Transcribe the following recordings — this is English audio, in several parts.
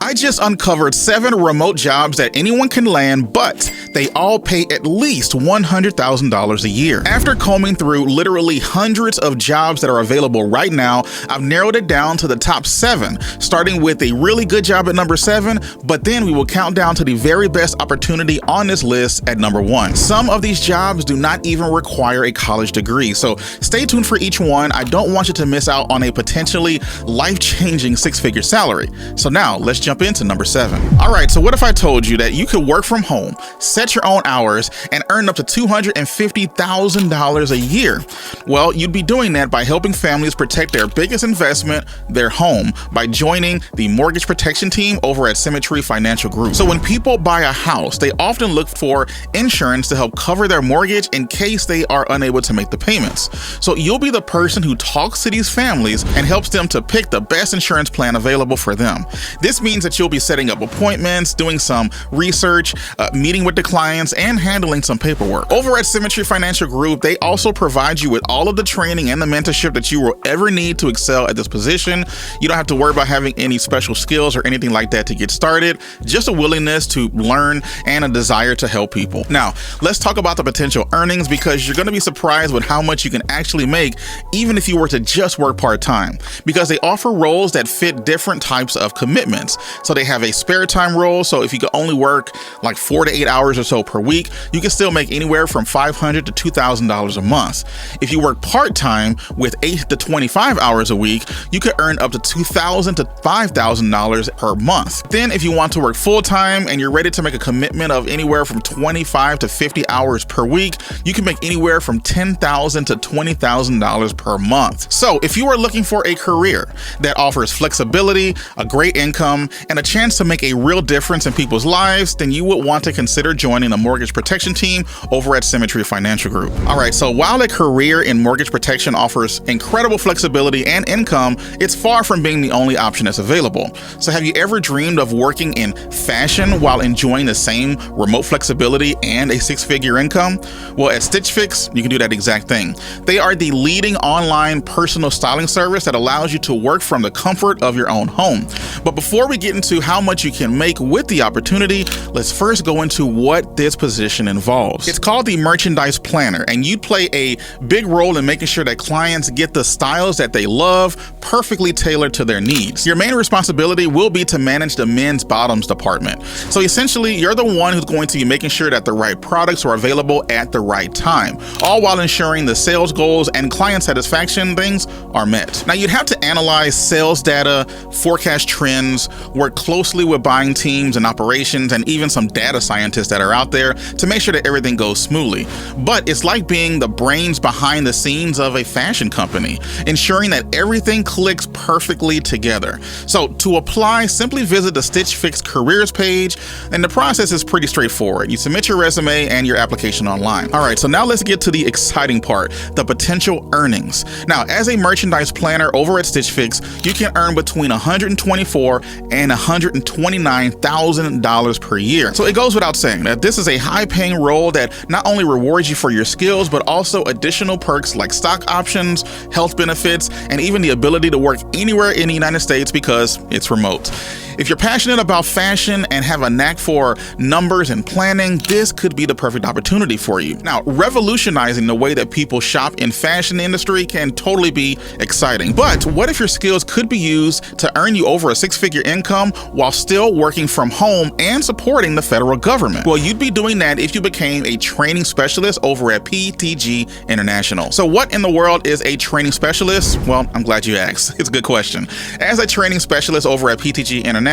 I just uncovered 7 remote jobs that anyone can land, but they all pay at least $100,000 a year. After combing through literally hundreds of jobs that are available right now, I've narrowed it down to the top 7, starting with a really good job at number 7, but then we will count down to the very best opportunity on this list at number 1. Some of these jobs do not even require a college degree, so stay tuned for each one. I don't want you to miss out on a potentially life-changing 6-figure salary. So now let's jump into number 7. All right, so what if I told you that you could work from home, set your own hours, and earn up to $250,000 a year? Well, you'd be doing that by helping families protect their biggest investment, their home, by joining the mortgage protection team over at Symmetry Financial Group. So when people buy a house, they often look for insurance to help cover their mortgage in case they are unable to make the payments. So you'll be the person who talks to these families and helps them to pick the best insurance plan available for them. This means that you'll be setting up appointments, doing some research, meeting with the clients, and handling some paperwork. Over at Symmetry Financial Group, they also provide you with all of the training and the mentorship that you will ever need to excel at this position. You don't have to worry about having any special skills or anything like that to get started, just a willingness to learn and a desire to help people. Now, let's talk about the potential earnings, because you're going to be surprised with how much you can actually make even if you were to just work part-time, because they offer roles that fit different types of commitments. So they have a spare time role, so if you could only work like 4 to 8 hours or so per week, you can still make anywhere from $500 to $2,000 a month. If you work part-time with 8 to 25 hours a week, you could earn up to $2,000 to $5,000 per month. Then if you want to work full-time and you're ready to make a commitment of anywhere from 25 to 50 hours per week, you can make anywhere from $10,000 to $20,000 per month. So if you are looking for a career that offers flexibility, a great income, and a chance to make a real difference in people's lives, then you would want to consider joining the mortgage protection team over at Symmetry Financial Group. All right, so while a career in mortgage protection offers incredible flexibility and income, it's far from being the only option that's available. So have you ever dreamed of working in fashion while enjoying the same remote flexibility and a 6-figure income? Well, at Stitch Fix, you can do that exact thing. They are the leading online personal styling service that allows you to work from the comfort of your own home. But before we get into how much you can make with the opportunity, let's first go into what this position involves. It's called the Merchandise Planner, and you play a big role in making sure that clients get the styles that they love, perfectly tailored to their needs. Your main responsibility will be to manage the men's bottoms department. So essentially, you're the one who's going to be making sure that the right products are available at the right time, all while ensuring the sales goals and client satisfaction things are met. Now, you'd have to analyze sales data, forecast trends, work closely with buying teams and operations, and even some data scientists that are out there to make sure that everything goes smoothly. But it's like being the brains behind the scenes of a fashion company, ensuring that everything clicks perfectly together. So to apply, simply visit the Stitch Fix careers page, and the process is pretty straightforward. You submit your resume and your application online. All right, so now let's get to the exciting part, the potential earnings. Now, as a merchandise planner over at Stitch Fix, you can earn between $124,000 and $129,000 per year. So it goes without saying that this is a high-paying role that not only rewards you for your skills, but also additional perks like stock options, health benefits, and even the ability to work anywhere in the United States because it's remote. If you're passionate about fashion and have a knack for numbers and planning, this could be the perfect opportunity for you. Now, revolutionizing the way that people shop in fashion industry can totally be exciting. But what if your skills could be used to earn you over a 6-figure income while still working from home and supporting the federal government? Well, you'd be doing that if you became a training specialist over at PTG International. So what in the world is a training specialist? Well, I'm glad you asked. It's a good question. As a training specialist over at PTG International,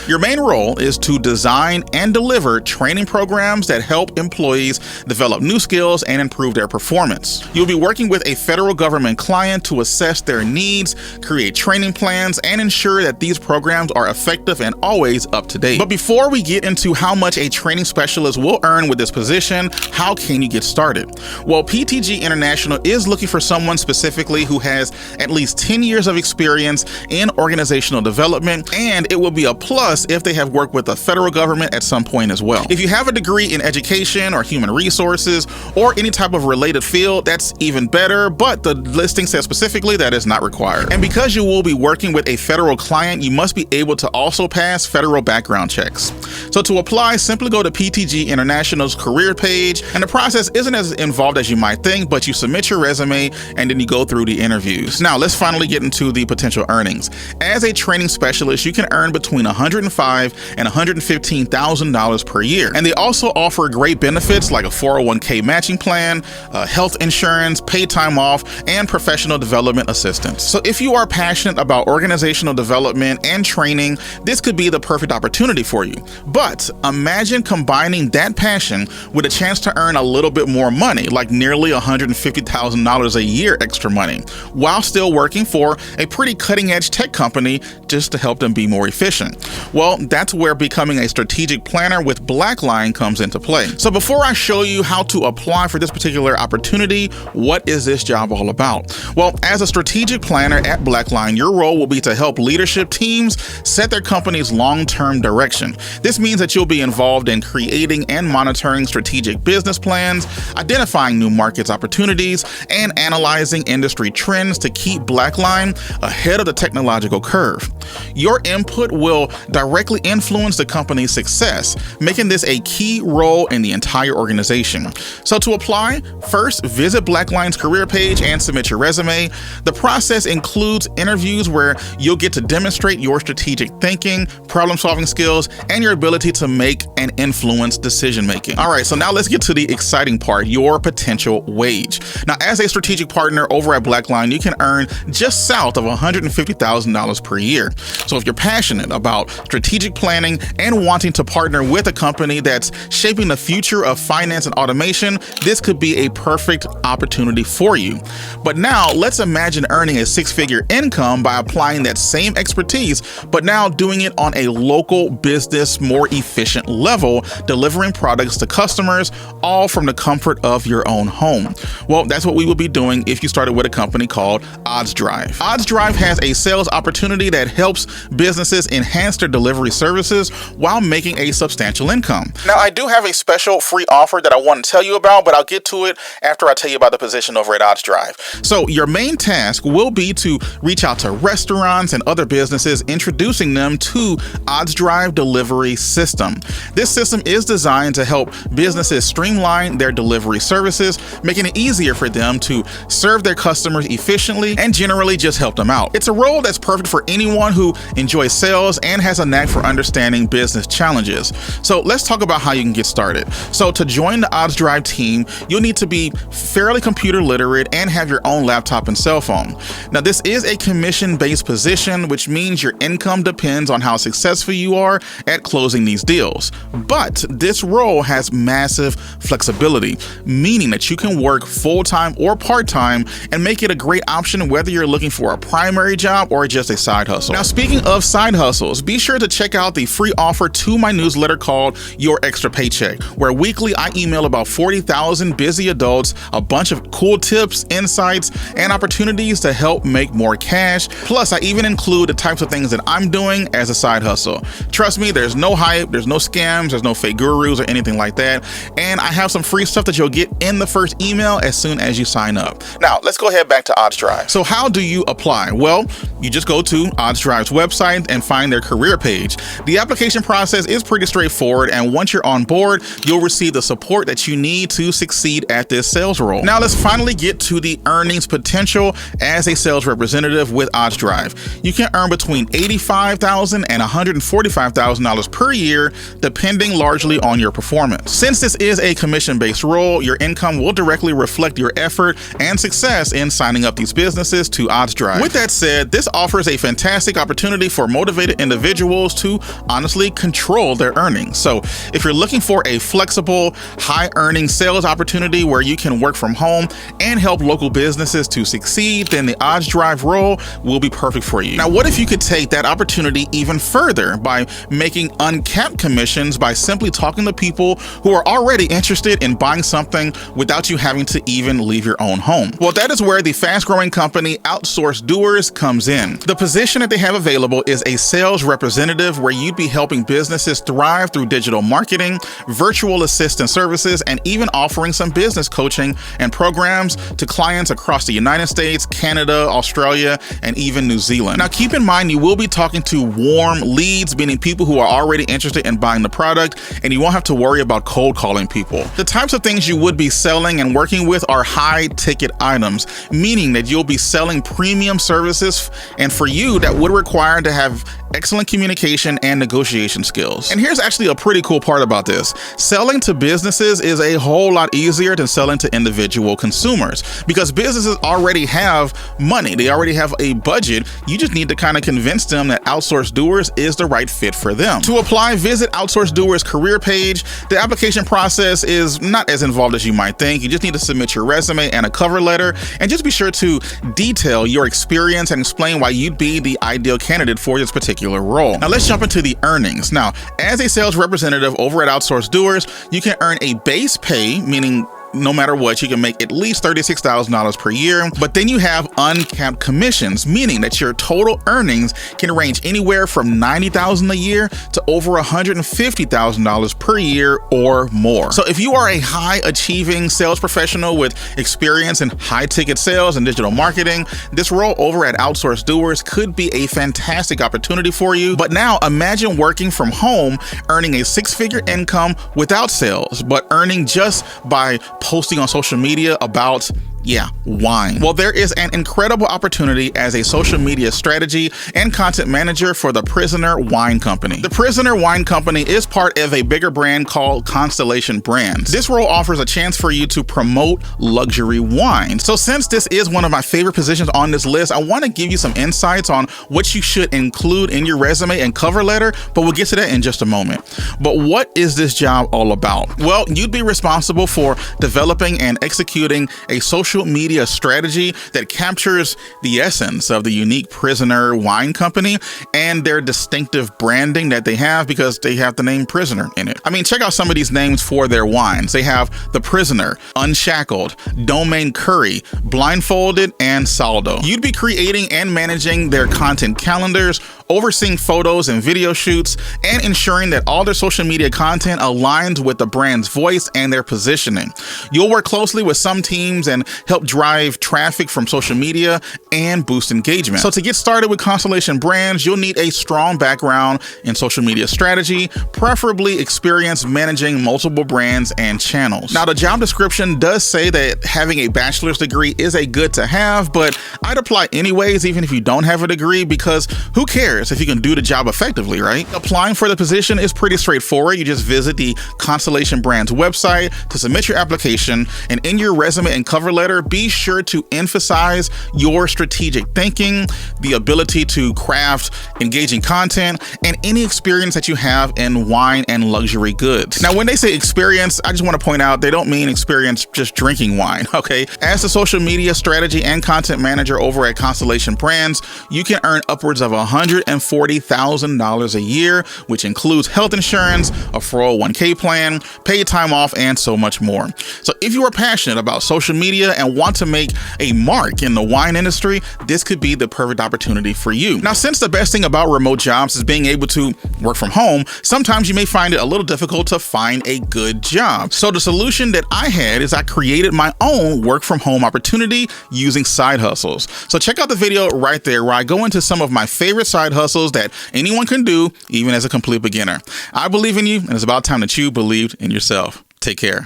your main role is to design and deliver training programs that help employees develop new skills and improve their performance. You'll be working with a federal government client to assess their needs, create training plans, and ensure that these programs are effective and always up to date. But before we get into how much a training specialist will earn with this position, how can you get started? Well, PTG International is looking for someone specifically who has at least 10 years of experience in organizational development, and it will be a plus if they have worked with the federal government at some point as well. If you have a degree in education or human resources or any type of related field, that's even better, but the listing says specifically that is not required. And because you will be working with a federal client, you must be able to also pass federal background checks. So to apply, simply go to PTG International's career page, and the process isn't as involved as you might think, but you submit your resume and then you go through the interviews. Now let's finally get into the potential earnings. As a training specialist, you can earn between $105,000 and $115,000 per year. And they also offer great benefits like a 401k matching plan, health insurance, paid time off, and professional development assistance. So if you are passionate about organizational development and training, this could be the perfect opportunity for you. But imagine combining that passion with a chance to earn a little bit more money, like nearly $150,000 a year extra money, while still working for a pretty cutting-edge tech company just to help them be more efficient. Well, that's where becoming a strategic planner with Blackline comes into play. So before I show you how to apply for this particular opportunity, what is this job all about? Well, as a strategic planner at Blackline, your role will be to help leadership teams set their company's long-term direction. This means that you'll be involved in creating and monitoring strategic business plans, identifying new markets opportunities, and analyzing industry trends to keep Blackline ahead of the technological curve. Your input will directly influence the company's success, making this a key role in the entire organization. So to apply, first visit Blackline's career page and submit your resume. The process includes interviews where you'll get to demonstrate your strategic thinking, problem-solving skills, and your ability to make and influence decision-making. All right, so now let's get to the exciting part, your potential wage. Now, as a strategic partner over at Blackline, you can earn just south of $150,000 per year. So if you're passionate about strategic planning and wanting to partner with a company that's shaping the future of finance and automation, this could be a perfect opportunity for you. But now let's imagine earning a six-figure income by applying that same expertise, but now doing it on a local business, more efficient level, delivering products to customers, all from the comfort of your own home. Well, that's what we will be doing if you started with a company called OddsDrive. OddsDrive has a sales opportunity that helps businesses enhance their delivery services while making a substantial income. Now, I do have a special free offer that I want to tell you about, but I'll get to it after I tell you about the position over at OddsDrive. So your main task will be to reach out to restaurants and other businesses, introducing them to OddsDrive delivery system. This system is designed to help businesses streamline their delivery services, making it easier for them to serve their customers efficiently and generally just help them out. It's a role that's perfect for anyone who enjoys sales and has a knack for understanding business challenges. So let's talk about how you can get started. So to join the OddsDrive team, you'll need to be fairly computer literate and have your own laptop and cell phone. Now, this is a commission-based position, which means your income depends on how successful you are at closing these deals. But this role has massive flexibility, meaning that you can work full-time or part-time and make it a great option whether you're looking for a primary job or just a side hustle. Now, speaking of side hustles, be sure to check out the free offer to my newsletter called Your Extra Paycheck, where weekly I email about 40,000 busy adults a bunch of cool tips, insights, and opportunities to help make more cash. Plus, I even include the types of things that I'm doing as a side hustle. Trust me, there's no hype, there's no scams, there's no fake gurus or anything like that. And I have some free stuff that you'll get in the first email as soon as you sign up. Now, let's go ahead back to OddsDrive. So how do you apply? Well, you just go to OddsDrive's website and find their career page. The application process is pretty straightforward, and once you're on board, you'll receive the support that you need to succeed at this sales role. Now, let's finally get to the earnings potential as a sales representative with OddsDrive. You can earn between $85,000 and $145,000 per year, depending largely on your performance. Since this is a commission-based role, your income will directly reflect your effort and success in signing up these businesses to OddsDrive. With that said, this offers a fantastic opportunity for motivated individuals to honestly control their earnings. So if you're looking for a flexible, high-earning sales opportunity where you can work from home and help local businesses to succeed, then the OddsDrive role will be perfect for you. Now, what if you could take that opportunity even further by making uncapped commissions by simply talking to people who are already interested in buying something without you having to even leave your own home? Well, that is where the fast-growing company Outsource Doers comes in. The position that they have available is a sales sales representative, where you'd be helping businesses thrive through digital marketing, virtual assistant services, and even offering some business coaching and programs to clients across the United States, Canada, Australia, and even New Zealand. Now, keep in mind, you will be talking to warm leads, meaning people who are already interested in buying the product, and you won't have to worry about cold calling people. The types of things you would be selling and working with are high ticket items, meaning that you'll be selling premium services, and for you, that would require to have excellent communication and negotiation skills. And here's actually a pretty cool part about this. Selling to businesses is a whole lot easier than selling to individual consumers, because businesses already have money. They already have a budget. You just need to kind of convince them that Outsource Doers is the right fit for them. To apply, visit Outsource Doers career page. The application process is not as involved as you might think. You just need to submit your resume and a cover letter, and just be sure to detail your experience and explain why you'd be the ideal candidate for this particular role. Now let's jump into the earnings. Now, as a sales representative over at Outsource Doers, you can earn a base pay, meaning no matter what, you can make at least $36,000 per year, but then you have uncapped commissions, meaning that your total earnings can range anywhere from $90,000 a year to over $150,000 per year or more. So if you are a high achieving sales professional with experience in high ticket sales and digital marketing, this role over at Outsource Doers could be a fantastic opportunity for you. But now imagine working from home, earning a six-figure income without sales, but earning just by posting on social media about wine. Well, there is an incredible opportunity as a social media strategy and content manager for the Prisoner Wine Company. The Prisoner Wine Company is part of a bigger brand called Constellation Brands. This role offers a chance for you to promote luxury wine. So since this is one of my favorite positions on this list, I want to give you some insights on what you should include in your resume and cover letter, but we'll get to that in just a moment. But what is this job all about? Well, you'd be responsible for developing and executing a social media strategy that captures the essence of the unique Prisoner Wine Company and their distinctive branding that they have, because they have the name Prisoner in it. I mean, check out some of these names for their wines. They have The Prisoner, Unshackled, Domaine Curry, Blindfolded, and Saldo. You'd be creating and managing their content calendars, overseeing photos and video shoots, and ensuring that all their social media content aligns with the brand's voice and their positioning. You'll work closely with some teams and help drive traffic from social media and boost engagement. So to get started with Constellation Brands, you'll need a strong background in social media strategy, preferably experience managing multiple brands and channels. Now, the job description does say that having a bachelor's degree is a good to have, but I'd apply anyways, even if you don't have a degree, because who cares if you can do the job effectively, right? Applying for the position is pretty straightforward. You just visit the Constellation Brands website to submit your application, and in your resume and cover letter, be sure to emphasize your strategic thinking, the ability to craft engaging content, and any experience that you have in wine and luxury goods. Now, when they say experience, I just want to point out they don't mean experience just drinking wine, okay? As the social media strategy and content manager over at Constellation Brands, you can earn upwards of $140,000 a year, which includes health insurance, a 401k plan, paid time off, and so much more. So if you are passionate about social media and want to make a mark in the wine industry, this could be the perfect opportunity for you. Now, since the best thing about remote jobs is being able to work from home, sometimes you may find it a little difficult to find a good job. So the solution that I had is I created my own work from home opportunity using side hustles. So check out the video right there where I go into some of my favorite side hustles that anyone can do, even as a complete beginner. I believe in you, and it's about time that you believed in yourself. Take care.